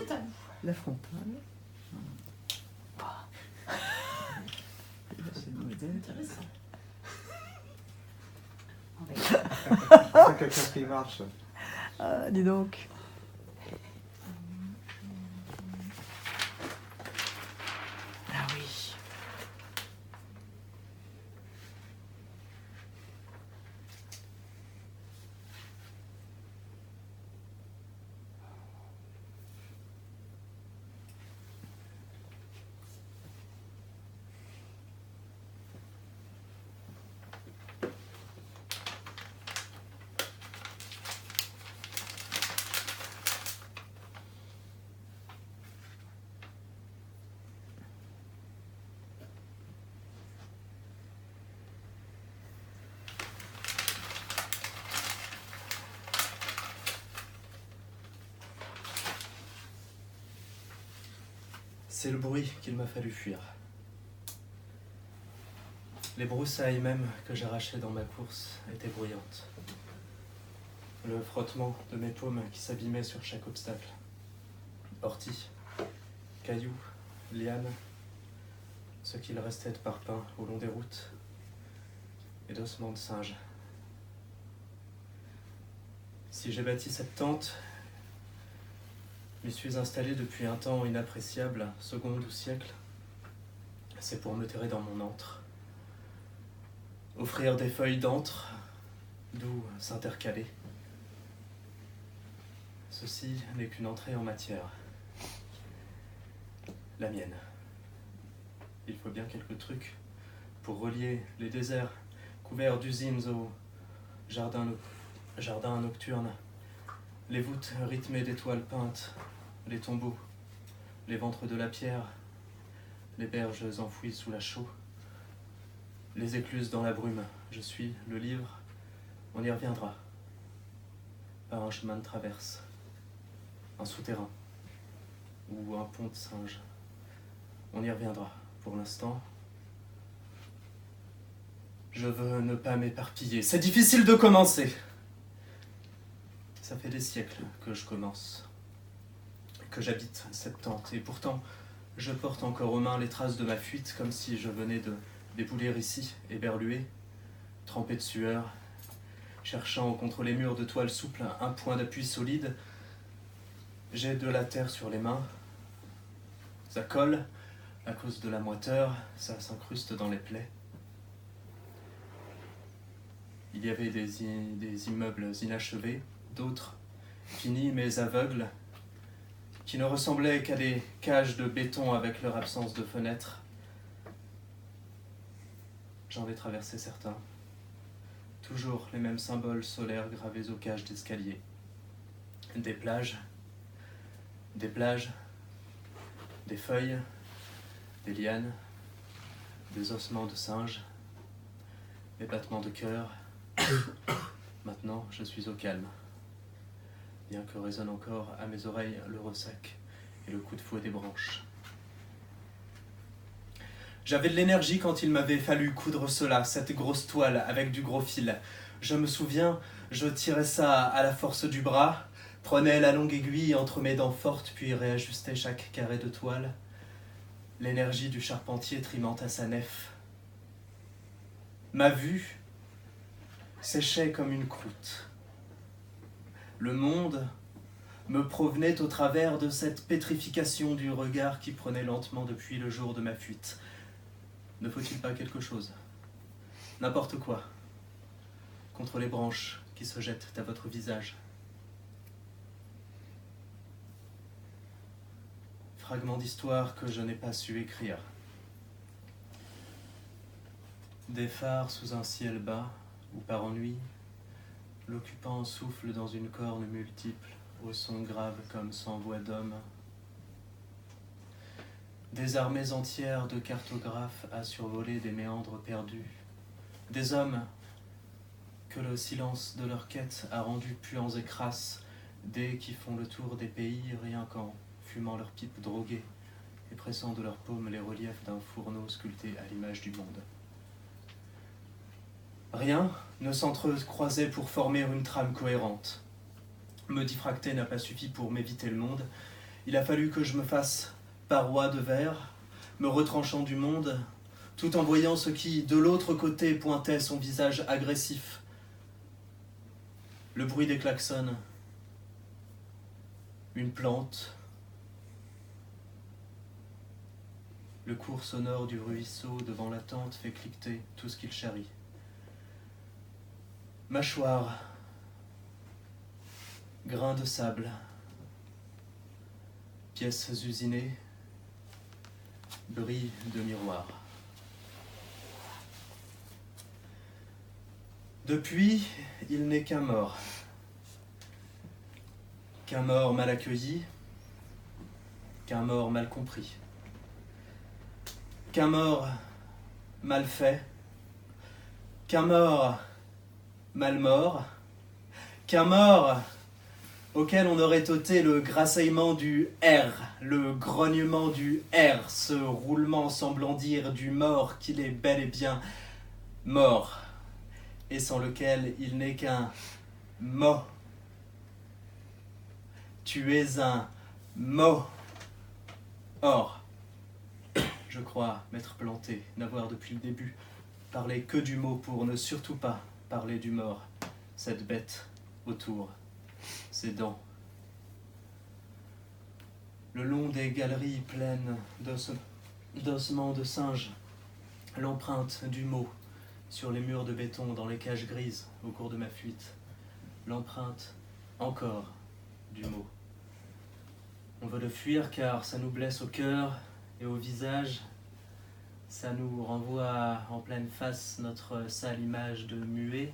C'est à vous. La frontale. C'est Intéressant. C'est quelqu'un qui marche. Ah, dis donc. Ah oui. C'est le bruit qu'il m'a fallu fuir. Les broussailles même que j'arrachais dans ma course étaient bruyantes. Le frottement de mes paumes qui s'abîmaient sur chaque obstacle. Orties, cailloux, lianes, ce qu'il restait de parpaings au long des routes et d'ossements de singes. Si j'ai bâti cette tente, m'y suis installé depuis un temps inappréciable, seconde ou siècle, c'est pour me terrer dans mon antre. Offrir des feuilles d'antre, d'où s'intercaler. Ceci n'est qu'une entrée en matière. La mienne. Il faut bien quelques trucs pour relier les déserts couverts d'usines aux jardins nocturnes, les voûtes rythmées d'étoiles peintes, les tombeaux, les ventres de la pierre, les berges enfouies sous la chaux, les écluses dans la brume. Je suis le livre, on y reviendra. Par un chemin de traverse, un souterrain ou un pont de singe. On y reviendra. Pour l'instant, je veux ne pas m'éparpiller. C'est difficile de commencer. Ça fait des siècles que je commence, que j'habite cette tente, et pourtant, je porte encore aux mains les traces de ma fuite, comme si je venais de débouler ici, éberlué, trempé de sueur, cherchant contre les murs de toile souple un point d'appui solide. J'ai de la terre sur les mains, ça colle à cause de la moiteur, ça s'incruste dans les plaies. Il y avait des immeubles inachevés, d'autres finis mais aveugles, qui ne ressemblaient qu'à des cages de béton avec leur absence de fenêtres. J'en ai traversé certains. Toujours les mêmes symboles solaires gravés aux cages d'escalier. Des plages, des feuilles, des lianes, des ossements de singes, des battements de cœur. Maintenant, je suis au calme, bien que résonne encore à mes oreilles le ressac et le coup de fouet des branches. J'avais de l'énergie quand il m'avait fallu coudre cela, cette grosse toile avec du gros fil. Je me souviens, je tirais ça à la force du bras, prenais la longue aiguille entre mes dents fortes, puis réajustais chaque carré de toile. L'énergie du charpentier trimant à sa nef. Ma vue séchait comme une croûte. Le monde me provenait au travers de cette pétrification du regard qui prenait lentement depuis le jour de ma fuite. Ne faut-il pas quelque chose? N'importe quoi. Contre les branches qui se jettent à votre visage. Fragment d'histoire que je n'ai pas su écrire. Des phares sous un ciel bas, où par ennui, l'occupant souffle dans une corne multiple, au son grave comme sans voix d'homme. Des armées entières de cartographes à survoler des méandres perdus. Des hommes que le silence de leur quête a rendus puants et crasses, des qui font le tour des pays rien qu'en fumant leurs pipes droguées et pressant de leurs paumes les reliefs d'un fourneau sculpté à l'image du monde. Rien ne s'entrecroisait pour former une trame cohérente. Me diffracter n'a pas suffi pour m'éviter le monde, Il a fallu que je me fasse paroi de verre, me retranchant du monde, tout en voyant ce qui, de l'autre côté, pointait son visage agressif. Le bruit des klaxons, une plante, le cours sonore du ruisseau devant la tente fait cliqueter tout ce qu'il charrie. Mâchoire, grains de sable, pièces usinées, bris de miroir. Depuis, il n'est qu'un mort mal accueilli, qu'un mort mal compris, qu'un mort mal fait, qu'un mort mal mort, qu'un mort auquel on aurait ôté le grassaillement du R, le grognement du R, ce roulement semblant dire du mort qu'il est bel et bien mort, et sans lequel il n'est qu'un mot. Tu es un mot. Or, je crois m'être planté, n'avoir depuis le début parlé que du mot pour ne surtout pas parler du mort, cette bête autour, ses dents. Le long des galeries pleines d'ossements de singes, l'empreinte du mot sur les murs de béton dans les cages grises au cours de ma fuite, l'empreinte encore du mot. On veut le fuir car ça nous blesse au cœur et au visage, ça nous renvoie en pleine face notre sale image de muet,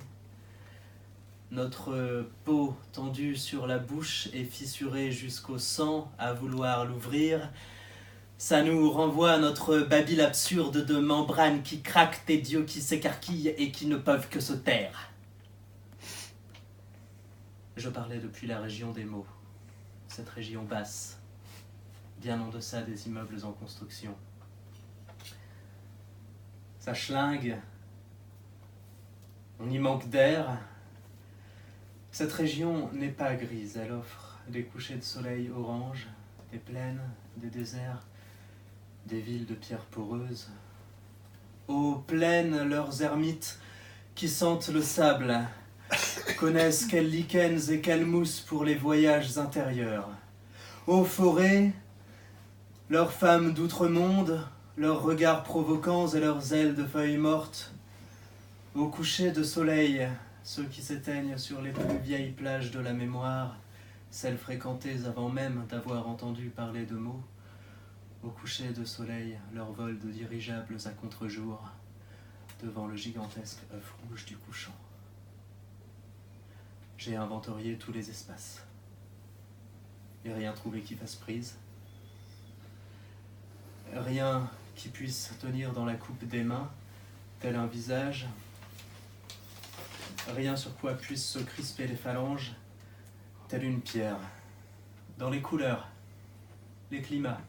notre peau tendue sur la bouche et fissurée jusqu'au sang à vouloir l'ouvrir. Ça nous renvoie à notre babyle absurde de membranes qui craquent et d'yeux qui s'écarquillent et qui ne peuvent que se taire. Je parlais depuis la région des mots, cette région basse, bien en deçà des immeubles en construction. Ça schlingue, on y manque d'air. Cette région n'est pas grise, elle offre des couchers de soleil orange, des plaines, des déserts, des villes de pierres poreuses. Aux plaines, leurs ermites qui sentent le sable, connaissent quels lichens et quelles mousses pour les voyages intérieurs. Aux forêts, leurs femmes d'outre-monde, leurs regards provoquants et leurs ailes de feuilles mortes. Au coucher de soleil, ceux qui s'éteignent sur les plus vieilles plages de la mémoire, celles fréquentées avant même d'avoir entendu parler de mots. Au coucher de soleil, leur vol de dirigeables à contre-jour, devant le gigantesque œuf rouge du couchant. J'ai inventorié tous les espaces, et rien trouvé qui fasse prise. Rien qui puisse tenir dans la coupe des mains, tel un visage. Rien sur quoi puissent se crisper les phalanges, telle une pierre. Dans les couleurs, les climats,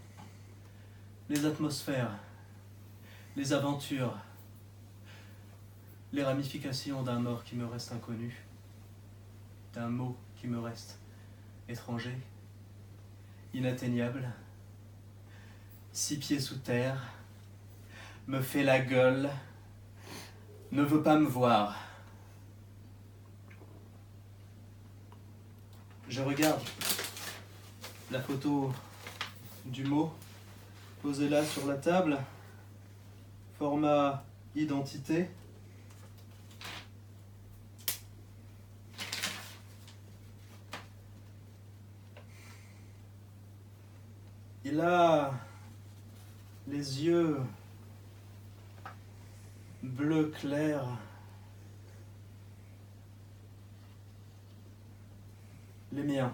les atmosphères, les aventures, les ramifications d'un mort qui me reste inconnu, d'un mot qui me reste étranger, inatteignable, 6 pieds sous terre, me fait la gueule, ne veut pas me voir. Je regarde la photo du mot posée là sur la table, format identité. Il a les yeux bleu clair, les miens.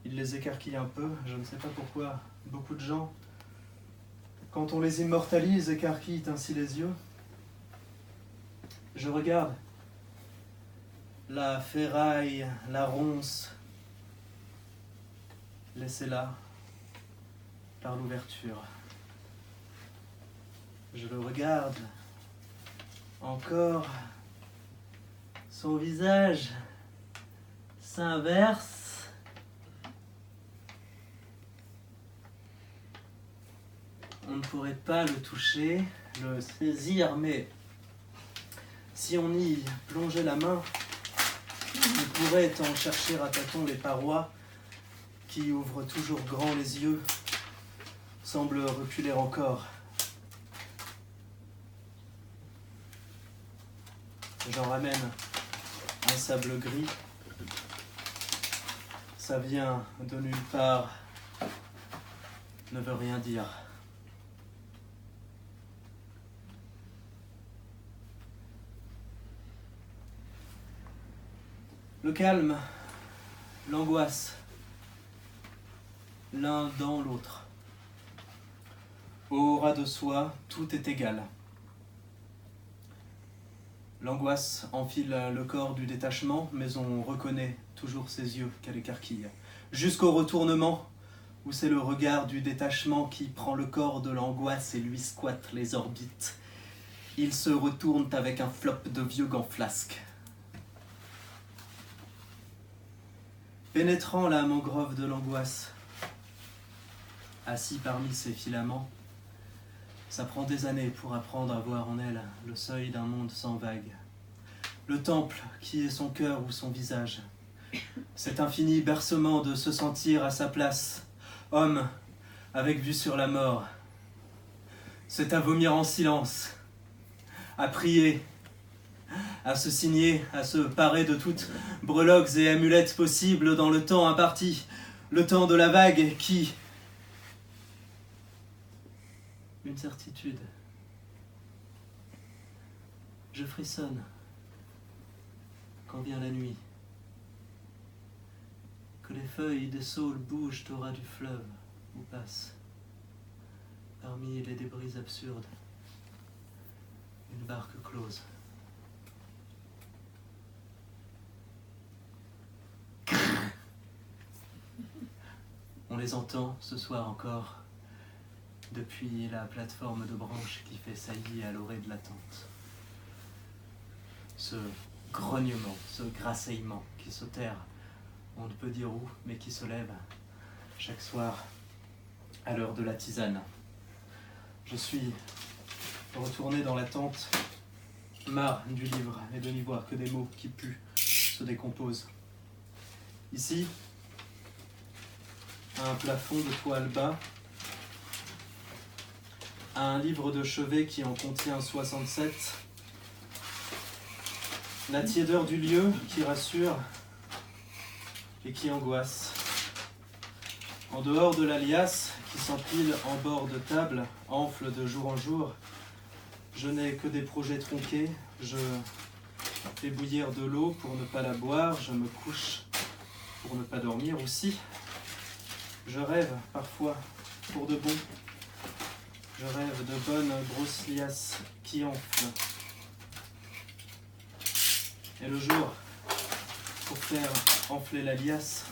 Il les écarquille un peu, je ne sais pas pourquoi beaucoup de gens, quand on les immortalise, écarquillent ainsi les yeux. Je regarde la ferraille, la ronce, laissée là, par l'ouverture. Je le regarde, encore, son visage s'inverse, On ne pourrait pas le toucher, le saisir, mais si on y plongeait la main, on pourrait en chercher à tâtons les parois qui ouvrent toujours grand les yeux, semblent reculer encore. J'en ramène un sable gris. Ça vient de nulle part, ne veut rien dire. Le calme, l'angoisse, l'un dans l'autre. Au ras de soi, tout est égal. L'angoisse enfile le corps du détachement, mais on reconnaît toujours ses yeux qu'elle écarquille. Jusqu'au retournement, où c'est le regard du détachement qui prend le corps de l'angoisse et lui squatte les orbites. Ils se retournent avec un flop de vieux gants flasques. Pénétrant la mangrove de l'angoisse, assis parmi ses filaments, ça prend des années pour apprendre à voir en elle le seuil d'un monde sans vagues. Le temple qui est son cœur ou son visage. Cet infini bercement de se sentir à sa place, homme avec vue sur la mort. C'est à vomir en silence, à prier, à se signer, à se parer de toutes breloques et amulettes possibles dans le temps imparti, le temps de la vague qui... Une certitude. Je frissonne quand vient la nuit, que les feuilles des saules bougent au ras du fleuve où passe, parmi les débris absurdes, une barque close. On les entend ce soir encore, depuis la plateforme de branches qui fait saillie à l'orée de la tente. Ce grognement, ce grasseillement qui se terre, on ne peut dire où, mais qui se lève chaque soir à l'heure de la tisane. Je suis retourné dans la tente, marre du livre et de n'y voir que des mots qui puent, se décomposent. Ici, un plafond de toile bas, un livre de chevet qui en contient 67, la tiédeur du lieu qui rassure et qui angoisse. En dehors de la liasse qui s'empile en bord de table, enfle de jour en jour, je n'ai que des projets tronqués, je fais bouillir de l'eau pour ne pas la boire, je me couche pour ne pas dormir aussi. Je rêve parfois pour de bon. Je rêve de bonnes grosses liasses qui enflent. Et le jour, pour faire enfler la liasse,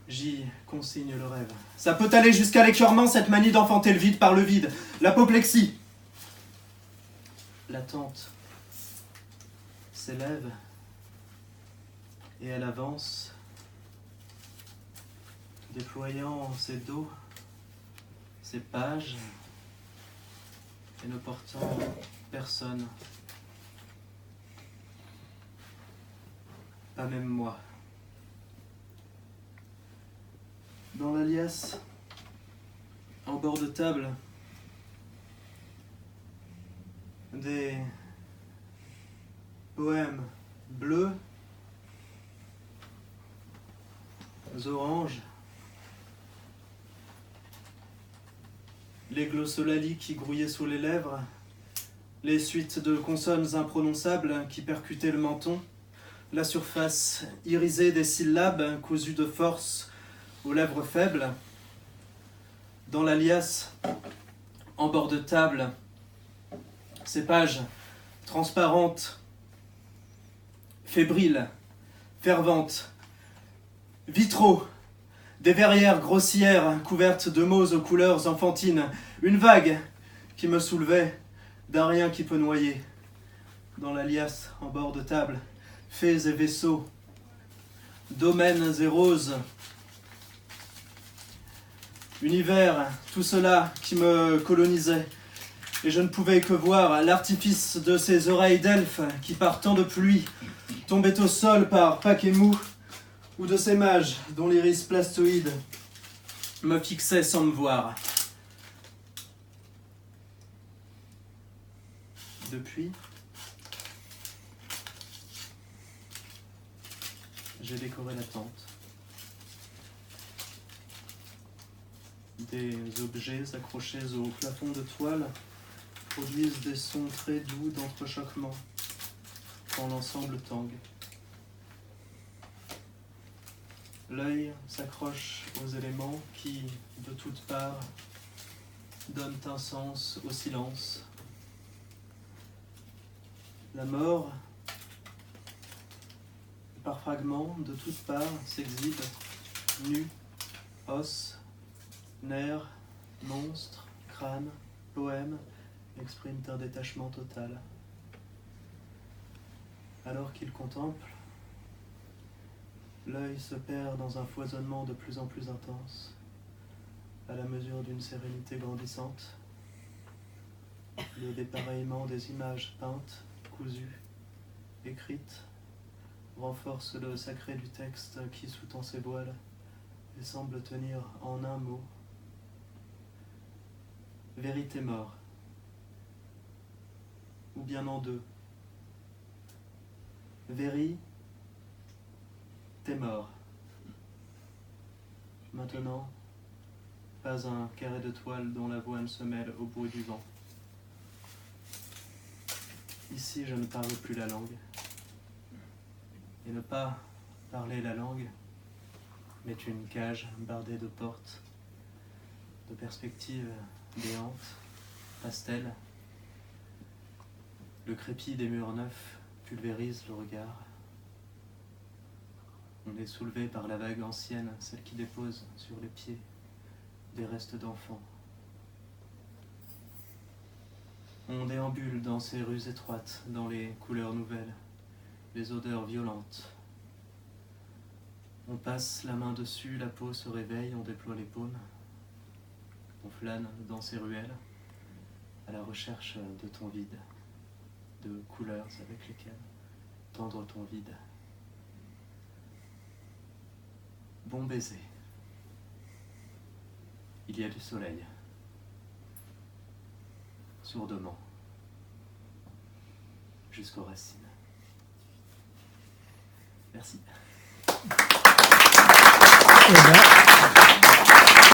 j'y consigne le rêve. Ça peut aller jusqu'à l'écœurement, cette manie d'enfanter le vide par le vide, l'apoplexie. La tente s'élève et elle avance, déployant ses dos, ses pages, et ne portant personne, pas même moi. Dans la liasse, en bord de table, des poèmes bleus, oranges, les glossolalies qui grouillaient sous les lèvres, les suites de consonnes imprononçables qui percutaient le menton, la surface irisée des syllabes cousues de force aux lèvres faibles. Dans la liasse, en bord de table, ces pages transparentes, fébriles, ferventes, vitraux, des verrières grossières couvertes de mots aux couleurs enfantines, une vague qui me soulevait d'un rien qui peut noyer. Dans la liasse, en bord de table, fées et vaisseaux, domaines et roses, Univers, tout cela qui me colonisait. Et je ne pouvais que voir l'artifice de ces oreilles d'elfe qui, par temps de pluie, tombaient au sol par paquets mous, ou de ces mages dont l'iris plastoïde me fixait sans me voir. Depuis, j'ai décoré la tente. Des objets accrochés au plafond de toile produisent des sons très doux d'entrechoquement quand l'ensemble tangue. L'œil s'accroche aux éléments qui, de toutes parts, donnent un sens au silence. La mort, par fragments, de toutes parts, s'exhibe, nue, os, nerfs, monstres, crâne, poème, expriment un détachement total. Alors qu'il contemple, l'œil se perd dans un foisonnement de plus en plus intense, à la mesure d'une sérénité grandissante. Le dépareillement des images peintes, cousues, écrites, renforce le sacré du texte qui sous-tend ses voiles et semble tenir en un mot. Vérité mort, ou bien en deux. Véri, t'es mort. Maintenant, pas un carré de toile dont l'avoine se mêle au bruit du vent. Ici, je ne parle plus la langue. Et ne pas parler la langue m'est une cage bardée de portes, de perspectives béantes, pastel. Le crépi des murs neufs pulvérise le regard. On est soulevé par la vague ancienne, celle qui dépose sur les pieds des restes d'enfants. On déambule dans ces rues étroites, dans les couleurs nouvelles, les odeurs violentes. On passe la main dessus, la peau se réveille, on déploie les paumes. On flâne dans ces ruelles, à la recherche de ton vide, de couleurs avec lesquelles tendre ton vide. Bon baiser. Il y a du soleil. Sourdement. Jusqu'aux racines. Merci. Eh ben,